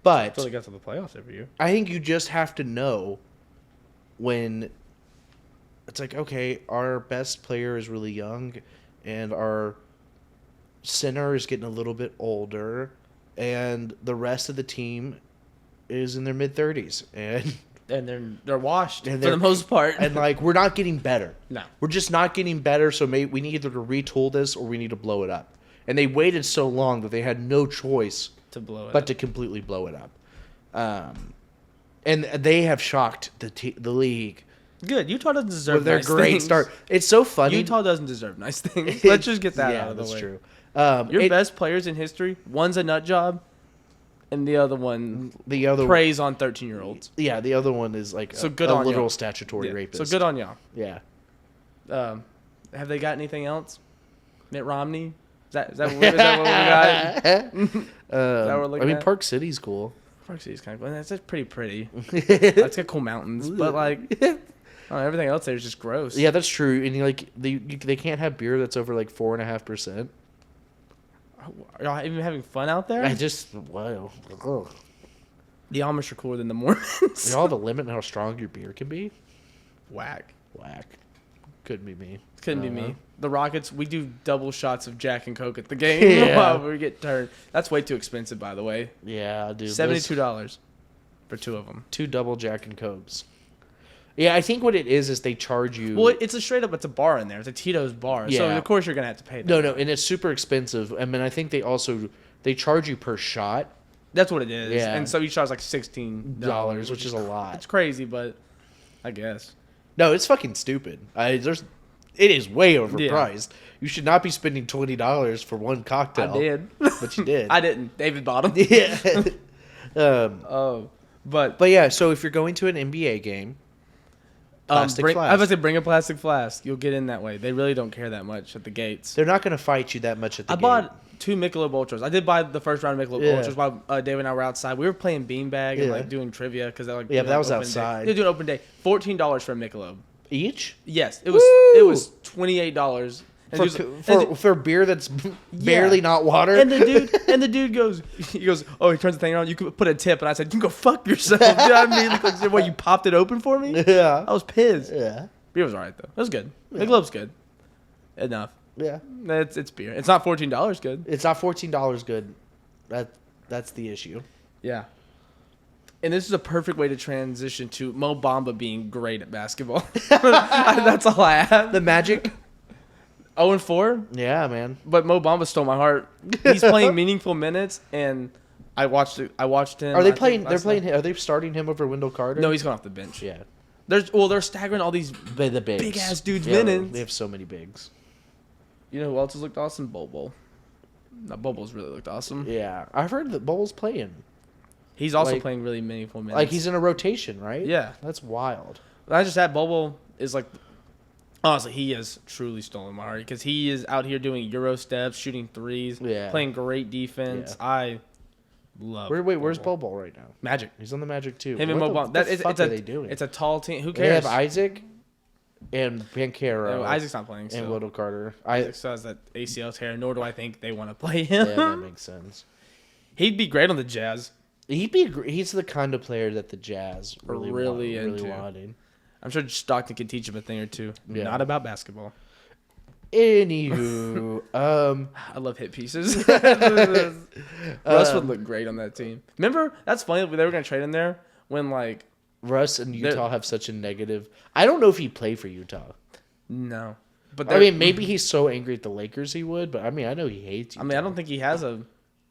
But... Until they got to the playoffs every year. I think you just have to know when it's like, okay, our best player is really young and our center is getting a little bit older and the rest of the team is in their mid-30s and they're washed for the most part. And like, we're not getting better. No. We're just not getting better, so we need either to retool this or we need to blow it up. And they waited so long that they had no choice to blow it but up. to completely blow it up. And they have shocked the league. Good. Utah doesn't deserve their nice great things. Start. It's so funny. Utah doesn't deserve nice things. Let's just get that out of the way. That's true. Your best players in history, one's a nut job, and the other one preys on 13-year-olds. Yeah, the other one is like a literal y'all. statutory rapist. So good on y'all. Yeah. Have they got anything else? Mitt Romney? Is that what we got? I mean, Park City's cool. Park City's kind of cool. That's pretty. It's got cool mountains, but like, everything else there is just gross. Yeah, that's true. And they can't have beer that's over like 4.5%. Are y'all even having fun out there? Wow. The Amish are cooler than the Mormons. Y'all have a limit on how strong your beer can be? Whack. Couldn't be me. Couldn't be me. The Rockets, we do double shots of Jack and Coke at the game while we get turned. That's way too expensive, by the way. Yeah, dude. $72 for 2 of them. 2 double Jack and Cokes. Yeah, I think what it is they charge you... Well, it's a bar in there. It's a Tito's bar. Yeah. So, of course, you're going to have to pay that. No, and it's super expensive. I mean, I think they charge you per shot. That's what it is. Yeah. And so each shot's like $16, which is a lot. It's crazy, but I guess. No, it's fucking stupid. It is way overpriced. Yeah. You should not be spending $20 for one cocktail. I did. But you did. I didn't. David bought them. Yeah. But yeah, so if you're going to an NBA game, plastic flask. I was about to say, bring a plastic flask. You'll get in that way. They really don't care that much at the gates. They're not going to fight you that much at the gate. I bought 2 Michelob Ultras. I did buy the first round of Michelob Ultras while David and I were outside. We were playing beanbag and like doing trivia because but that was outside. They were doing open day. $14 for a Michelob. Each? Yes, it was $28 for beer that's barely not water. And the dude goes, he turns the thing on. You can put a tip, and I said, you can go fuck yourself. Dude, I mean, like, what, you popped it open for me? Yeah, I was pissed. Yeah, beer was alright though. It was good. Yeah. Michelob's good. Enough. Yeah, it's beer. It's not $14 good. It's not $14 good. That's the issue. Yeah. And this is a perfect way to transition to Mo Bamba being great at basketball. That's all I have. The Magic. 0-4? Yeah, man. But Mo Bamba stole my heart. He's playing meaningful minutes, and I watched him. Are they playing? They're playing. Are they starting him over Wendell Carter? No, he's going off the bench. Yeah. They're staggering all these the bigs. Big ass dudes minutes. They have so many bigs. You know who else has looked awesome? Bobo. No, Bobo's really looked awesome. Yeah, I've heard that Bobo's playing. He's also playing really meaningful minutes. Like he's in a rotation, right? Yeah, that's wild. I just had Bobo is like. Honestly, he has truly stolen my heart because he is out here doing Euro steps, shooting threes, playing great defense. Yeah. I love. Where's Bobo right now? Magic. He's on the Magic too. Him and Mo Bamba. What are they doing? It's a tall team. Who cares? They have Isaac and Banchero. No, Isaac's not playing. And Wendell Carter. Isaac still has that ACL tear. Nor do I think they want to play him. Yeah, that makes sense. He'd be great on the Jazz. He's the kind of player that the Jazz really wanted. I'm sure Stockton can teach him a thing or two. Yeah. Not about basketball. Anywho, I love hit pieces. Russ would look great on that team. Remember, that's funny. They were gonna trade him there when like Russ and Utah have such a negative. I don't know if he'd play for Utah. No, but I mean, maybe he's so angry at the Lakers he would. But I mean, I know he hates Utah. I mean, I don't think he has an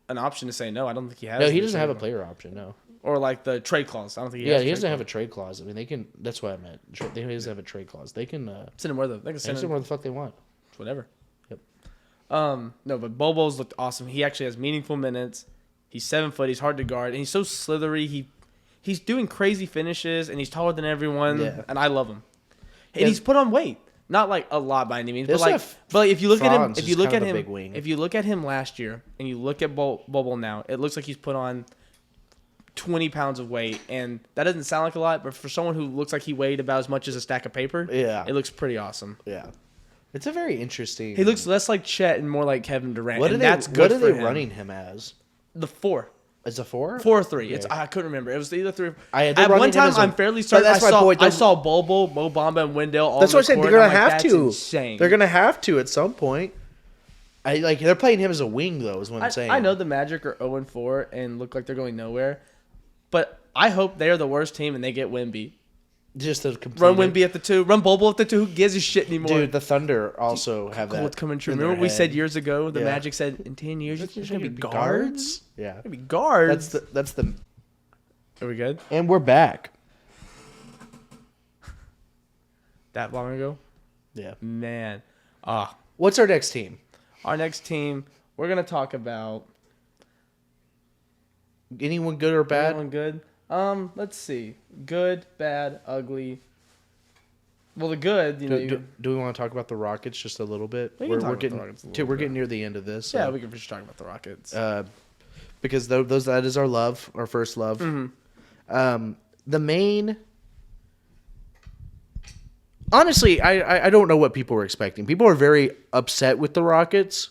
option to say no. I don't think he has. No, he doesn't have a player option. No. Or like the trade clause. I don't think he has. Yeah, he doesn't have a trade clause. I mean, they can. That's what I meant. He doesn't have a trade clause. They can send him where they can send him where the fuck they want. Whatever. Yep. No, but Bobo's looked awesome. He actually has meaningful minutes. He's 7 foot. He's hard to guard, and he's so slithery. He he's doing crazy finishes, and he's taller than everyone, and I love him. And Yeah. he's put on weight. Not like a lot by any means, but Also like if you look at him, Franz is kind of a big wing. if you look at him last year and you look at Bobo now, it looks like he's put on 20 pounds of weight, and that doesn't sound like a lot, but for someone who looks like he weighed about as much as a stack of paper, it looks pretty awesome. Yeah, it's a very interesting. He looks less like Chet and more like Kevin Durant. What are they running him as? The 4. Is a 4? 4-3. Okay. I couldn't remember. It was either 3. At one time, I'm fairly certain I saw Bobo, Mo Bamba, and Wendell all. That's what I said. They're gonna have to. Insane. They're gonna have to at some point. They're playing him as a wing though. Is what I'm saying. I know the Magic are 0-4 and look like they're going nowhere, but I hope they are the worst team and they get Wemby. Just to complete run Wemby at the 2, run Bobo at the 2. Who gives a shit anymore? Dude, the Thunder also have that. What's coming true? Remember what we said years ago? The Magic said in 10 years it's gonna be guards. Yeah, it's gonna be guards. That's the. Are we good? And we're back. That long ago? Yeah. Man. What's our next team? Our next team, we're gonna talk about. Anyone good or bad? Anyone good? Let's see. Good, bad, ugly. Well, the good, do we want to talk about the Rockets just a little bit? We're getting near the end of this. So. Yeah, we can just talk about the Rockets. Because that is our love, our first love. Mm-hmm. The main. Honestly, I don't know what people were expecting. People are very upset with the Rockets,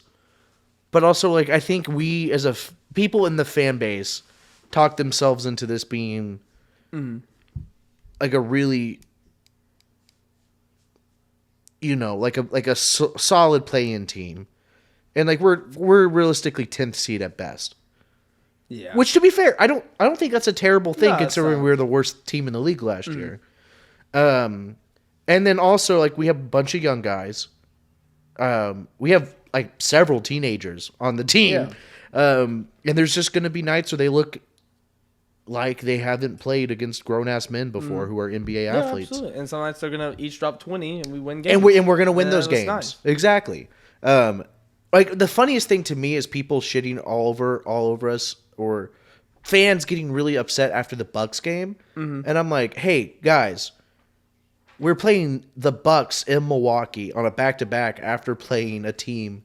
but also like I think we as people in the fan base talked themselves into this being like a really like a solid play-in team, and like we're realistically 10th seed at best. Yeah. Which, to be fair, I don't think that's a terrible thing considering we were the worst team in the league last year. And then also like we have a bunch of young guys. We have like several teenagers on the team. Yeah. And there's just going to be nights where they look like they haven't played against grown-ass men before who are NBA athletes. Absolutely. And some nights they're going to each drop 20 and we win games. And we're going to win those games. Nice. Exactly. Like the funniest thing to me is people shitting all over us or fans getting really upset after the Bucks game. Mm-hmm. And I'm like, hey, guys, we're playing the Bucks in Milwaukee on a back-to-back after playing a team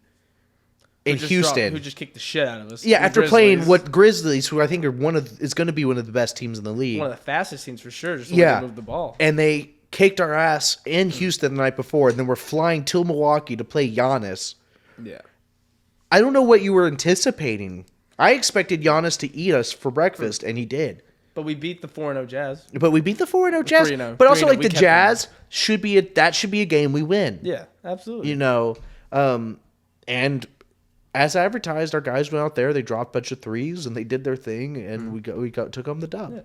in Houston who just kicked the shit out of us. Yeah, after playing what Grizzlies, who I think is going to be one of the best teams in the league. One of the fastest teams for sure. Just the way they move the ball. And they kicked our ass in Houston the night before, and then we're flying to Milwaukee to play Giannis. Yeah. I don't know what you were anticipating. I expected Giannis to eat us for breakfast, and he did. But we beat the 4-0 Jazz. But we beat the 4-0 Jazz. 3-0. But also, like the Jazz should be a game we win. Yeah, absolutely. And as advertised, our guys went out there. They dropped a bunch of threes, and they did their thing, and we took home the dub. Yeah.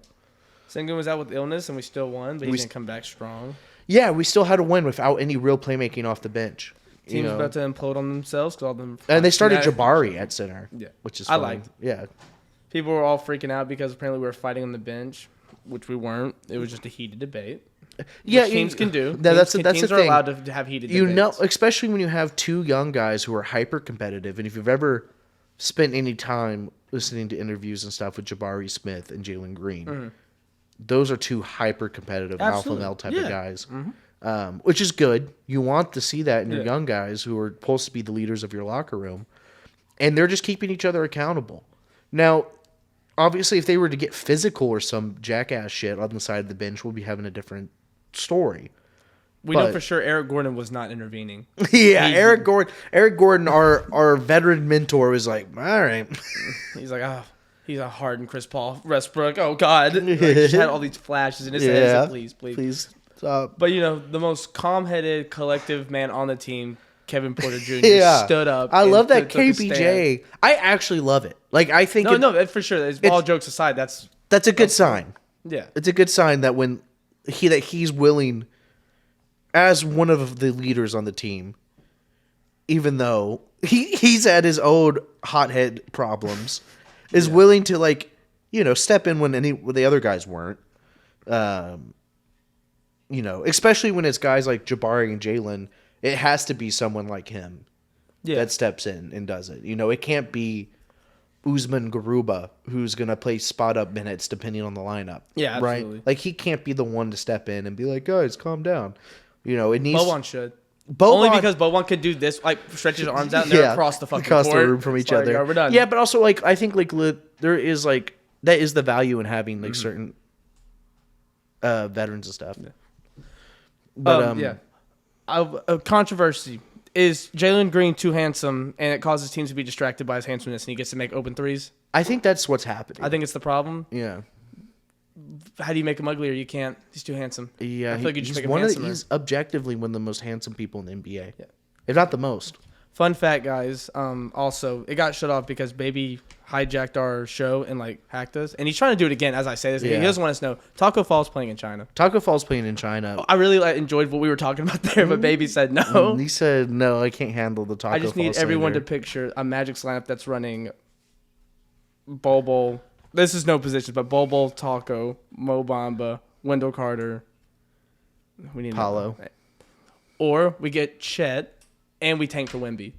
Sengun was out with illness, and we still won, but he didn't come back strong. Yeah, we still had to win without any real playmaking off the bench. Team's about to implode on themselves because all them. And they started Jabari at center. Yeah, which is fun. I liked. Yeah, people were all freaking out because apparently we were fighting on the bench, which we weren't. It was just a heated debate. Yeah, teams can do. That's the thing. Are allowed to have heated debates. Especially when you have two young guys who are hyper competitive, and if you've ever spent any time listening to interviews and stuff with Jabari Smith and Jalen Green, those are two hyper competitive alpha male type of guys. Which is good. You want to see that in your young guys who are supposed to be the leaders of your locker room. And they're just keeping each other accountable. Now, obviously, if they were to get physical or some jackass shit on the side of the bench, we'll be having a different story. We know for sure Eric Gordon was not intervening. Yeah, Eric Gordon, our veteran mentor, was like, all right. He's like, he's a hardened Chris Paul, Westbrook. Oh, God. Like, just had all these flashes in his head. Like, please. But, the most calm-headed, collective man on the team, Kevin Porter Jr., stood up. I love that KPJ. I actually love it. Like, I think... No, for sure. All jokes aside, that's a good sign. Yeah. It's a good sign that when he's willing, as one of the leaders on the team, even though he's had his own hothead problems, is willing to, step in when the other guys weren't. Especially when it's guys like Jabari and Jalen, it has to be someone like him that steps in and does it. It can't be Usman Garuba, who's going to play spot up minutes depending on the lineup. Yeah, absolutely. Right? Like, he can't be the one to step in and be like, guys, calm down. You know, it needs... Boban should. Only because Boban could do this, like, stretch his arms out and they're across the fucking across court. the room from each other. We're done. Yeah, but also, like, I think, like, there is, like, that is the value in having, like, certain veterans and stuff. Yeah. But, A controversy. Is Jalen Green too handsome and it causes teams to be distracted by his handsomeness and he gets to make open threes? I think that's what's happening. I think it's the problem. Yeah. How do you make him uglier? You can't. He's too handsome. Yeah, I feel like you just make him handsomer. He's objectively one of the most handsome people in the NBA. Yeah. If not the most. Fun fact, guys. Also, it got shut off because Baby hijacked our show and like hacked us, and he's trying to do it again. As I say this, he doesn't want us to know. Taco Fall's playing in China. Taco Fall's playing in China. I really enjoyed what we were talking about there, but Baby said no. He said no. I can't handle the Taco Fall. I just need everyone to picture a Magic's lineup that's running Bobo. This is no positions, but Bobo, Taco, Mo Bamba, Wendell Carter. We need Paulo. Or we get Chet. And we tank for Wemby.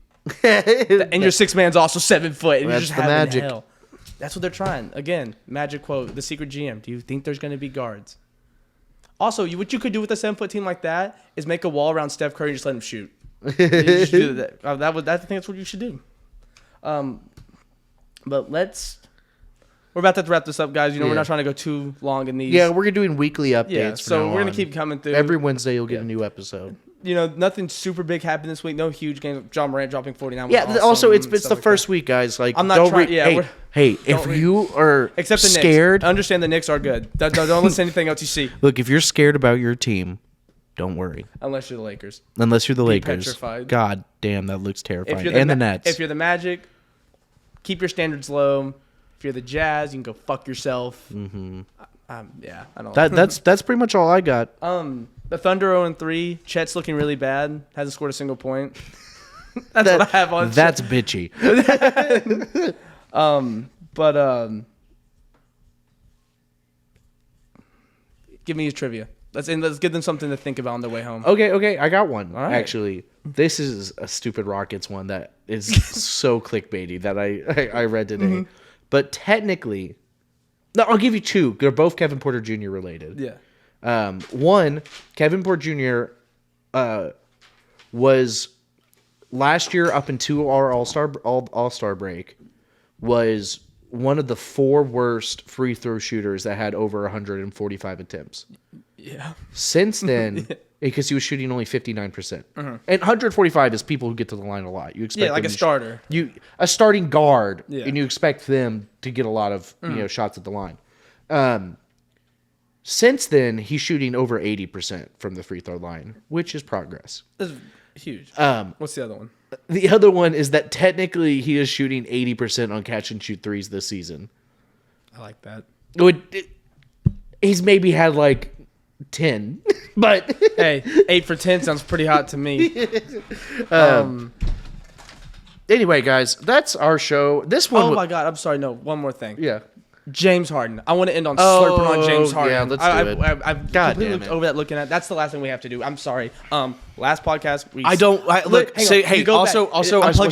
And your 6 man's also 7 foot. And you're just having Magic. Hell. That's what they're trying. Again, Magic quote, the secret GM. Do you think there's going to be guards? Also, what you could do with a 7-foot team like that is make a wall around Steph Curry and just let him shoot. You just do that. I think that's what you should do. But we're about to wrap this up, guys. You know, we're not trying to go too long in these. Yeah, we're doing weekly updates. Yeah, so we're going to keep coming through. Every Wednesday you'll get a new episode. You know, nothing super big happened this week. No huge games. John Morant dropping 49. Yeah, awesome, also it's the first week, guys. Like, I'm not trying. If you are except the scared, Knicks. Understand the Knicks are good. Don't listen to anything else you see. Look, if you're scared about your team, don't worry. Unless you're the Lakers. Unless you're the Lakers. Petrified. God damn, that looks terrifying. The Nets. If you're the Magic, keep your standards low. If you're the Jazz, you can go fuck yourself. Mm-hmm. Yeah, I don't. That's pretty much all I got. The Thunder 0-3. Chet's looking really bad. Hasn't scored a single point. That's what I have on. That's bitchy. Give me a trivia. Let's give them something to think about on their way home. Okay, I got one. All right. Actually, this is a stupid Rockets one that is so clickbaity that I read today. Mm-hmm. But technically, no, I'll give you two. They're both Kevin Porter Jr. related. Yeah. One, Kevin Porter Jr. Was last year up into our All-Star break was one of the 4 worst free throw shooters that had over 145 attempts. Yeah. Since then, because he was shooting only 59%. Mm-hmm. And 145 is people who get to the line a lot. You expect like a starter. A starting guard, yeah. And you expect them to get a lot of shots at the line. Since then, he's shooting over 80% from the free throw line, which is progress. That's huge. What's the other one? The other one is that technically he is shooting 80% on catch and shoot threes this season. I like that. He's maybe had like 10, but hey, 8 for 10 sounds pretty hot to me. Anyway, guys, that's our show. This one. Oh my God! I'm sorry. No, one more thing. Yeah. James Harden. I want to end on slurping on James Harden. Yeah, let's do it. I've completely looked over that looking at. That's the last thing we have to do. I'm sorry. Last podcast.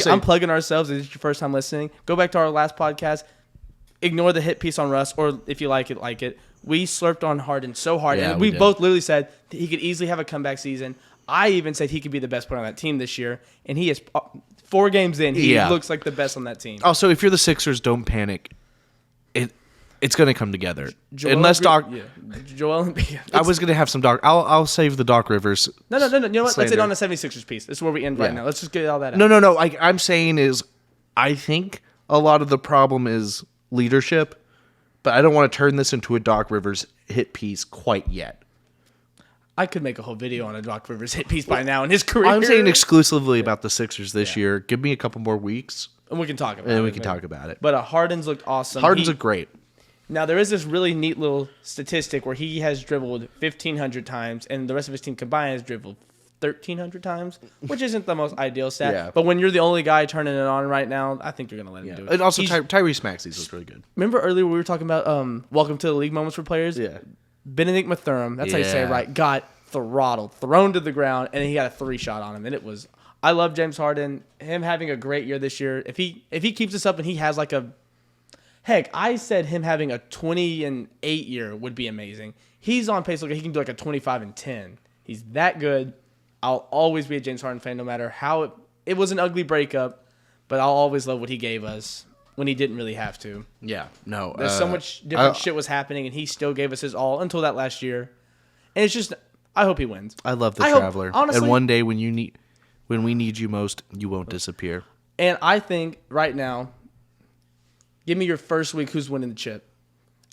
I'm plugging ourselves. If it's your first time listening, go back to our last podcast. Ignore the hit piece on Russ, or if you like it, like it. We slurped on Harden so hard, and we both literally said that he could easily have a comeback season. I even said he could be the best player on that team this year, and he is 4 games in. He looks like the best on that team. Also, if you're the Sixers, don't panic. It's going to come together. Unless Doc... Yeah. Joel Embiid. I was going to have some Doc... I'll save the Doc Rivers. No. You know what? Let's end on the 76ers piece. This is where we end right now. Let's just get all that out. No. I'm saying is I think a lot of the problem is leadership, but I don't want to turn this into a Doc Rivers hit piece quite yet. I could make a whole video on a Doc Rivers hit piece by now in his career. I'm saying exclusively about the Sixers this year. Give me a couple more weeks. And we can talk about it. But Harden's looked awesome. Harden's looked great. Now, there is this really neat little statistic where he has dribbled 1,500 times, and the rest of his team combined has dribbled 1,300 times, which isn't the most ideal stat. Yeah. But when you're the only guy turning it on right now, I think you're going to let him do it. And also, Tyrese Maxey's was really good. Remember earlier we were talking about welcome to the league moments for players? Yeah. Benedict Mathurin, that's how you say it right, got throttled, thrown to the ground, and he got a 3-shot on him. And it was... I love James Harden. Him having a great year this year. If he keeps this up and he has like a Heck, I said him having a 20-8 year would be amazing. He's on pace. Look, he can do like a 25-10. He's that good. I'll always be a James Harden fan, no matter how it was an ugly breakup, but I'll always love what he gave us when he didn't really have to. Yeah, no. There's so much different shit was happening, and he still gave us his all until that last year. And it's just, I hope he wins. I love the Traveler. Honestly, and one day when we need you most, you won't disappear. And I think right now, give me your first week. Who's winning the chip?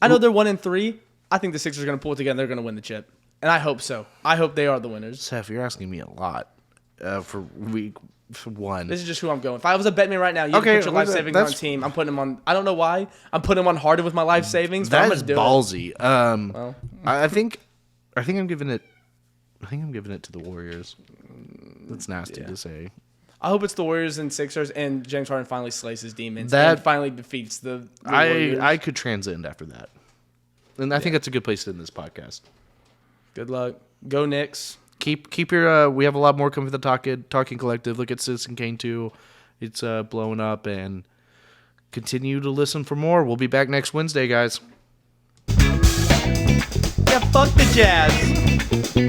I know they're 1-3. I think the Sixers are going to pull it together. They're going to win the chip, and I hope so. I hope they are the winners. Seth, you're asking me a lot for week 1. This is just who I'm going. If I was a bet man right now, you put your life savings on a team. I'm putting him on. I don't know why. I'm putting him on Harden with my life savings. That is ballsy. Well, I think I'm giving it. I think I'm giving it to the Warriors. That's nasty to say. I hope it's the Warriors and Sixers, and James Harden finally slays his demons and finally defeats the Warriors. I could transcend after that. And I think that's a good place to end this podcast. Good luck. Go Knicks. Keep your we have a lot more coming for the Talking Collective. Look at Citizen Kane 2. It's blowing up, and continue to listen for more. We'll be back next Wednesday, guys. Yeah, fuck the Jazz.